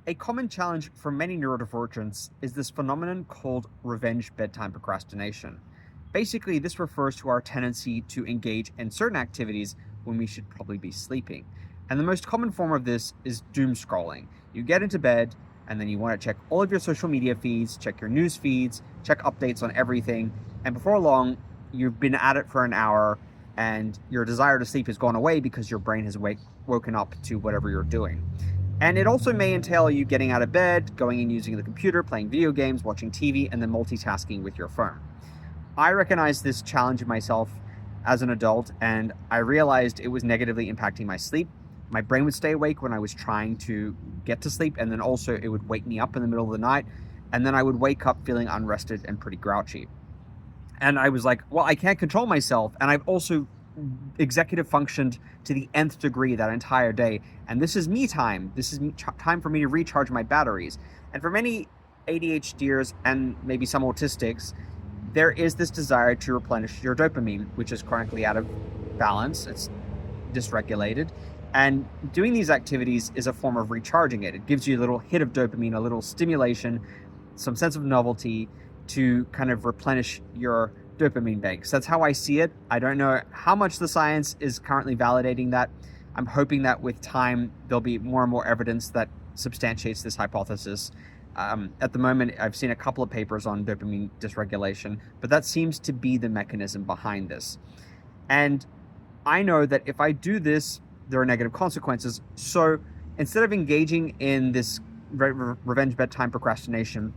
A common challenge for many neurodivergents is this phenomenon called revenge bedtime procrastination. Basically, this refers to our tendency to engage in certain activities when we should probably be sleeping. And the most common form of this is doom scrolling. You get into bed and then you want to check all of your social media feeds, check your news feeds, check updates on everything, and before long, you've been at it for an hour and your desire to sleep has gone away because your brain has woken up to whatever you're doing. And it also may entail you getting out of bed, going and using the computer, playing video games, watching TV, and then multitasking with your phone. I recognized this challenge in myself as an adult, and I realized it was negatively impacting my sleep. My brain would stay awake when I was trying to get to sleep, and then also it would wake me up in the middle of the night, and then I would wake up feeling unrested and pretty grouchy. And I was like, well, I can't control myself, and I've also executive functioned to the nth degree that entire day, and this is me time. This is time for me to recharge my batteries. And for many ADHDers and maybe some autistics, there is this desire to replenish your dopamine, which is chronically out of balance. It's dysregulated, and doing these activities is a form of recharging it. It gives you a little hit of dopamine, a little stimulation, some sense of novelty to kind of replenish your dopamine banks. That's how I see it. I don't know how much the science is currently validating that. I'm hoping that with time, there'll be more and more evidence that substantiates this hypothesis. At the moment, I've seen a couple of papers on dopamine dysregulation, but that seems to be the mechanism behind this. And I know that if I do this, there are negative consequences. So instead of engaging in this revenge bedtime procrastination,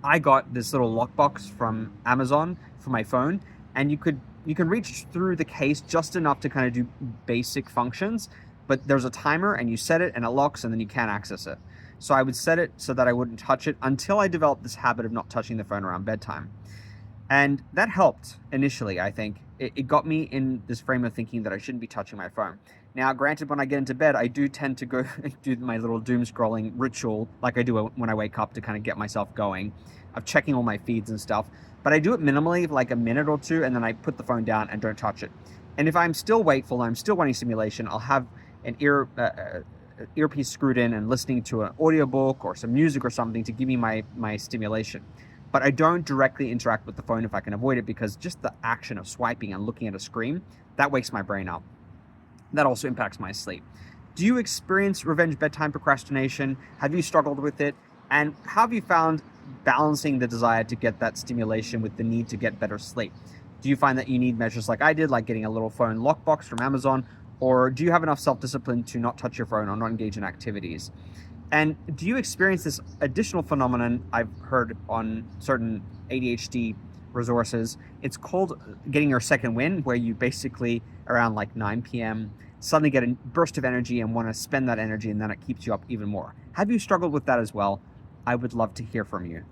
I got this little lockbox from Amazon for my phone, and you can reach through the case just enough to kind of do basic functions, but there's a timer and you set it and it locks and then you can't access it. So I would set it so that I wouldn't touch it until I developed this habit of not touching the phone around bedtime. And that helped initially, I think. It got me in this frame of thinking that I shouldn't be touching my phone. Now, granted, when I get into bed, I do tend to go do my little doom scrolling ritual like I do when I wake up to kind of get myself going, of checking all my feeds and stuff. But I do it minimally, like a minute or two, and then I put the phone down and don't touch it. And if I'm still wakeful and I'm still wanting stimulation, I'll have an earpiece screwed in and listening to an audiobook or some music or something to give me my stimulation. But I don't directly interact with the phone if I can avoid it, because just the action of swiping and looking at a screen, that wakes my brain up. That also impacts my sleep. Do you experience revenge bedtime procrastination? Have you struggled with it? And how have you found balancing the desire to get that stimulation with the need to get better sleep? Do you find that you need measures like I did, like getting a little phone lockbox from Amazon? Or do you have enough self-discipline to not touch your phone or not engage in activities? And do you experience this additional phenomenon I've heard on certain ADHD resources? It's called getting your second win, where you basically, around like 9 p.m., suddenly get a burst of energy and want to spend that energy, and then it keeps you up even more. Have you struggled with that as well? I would love to hear from you.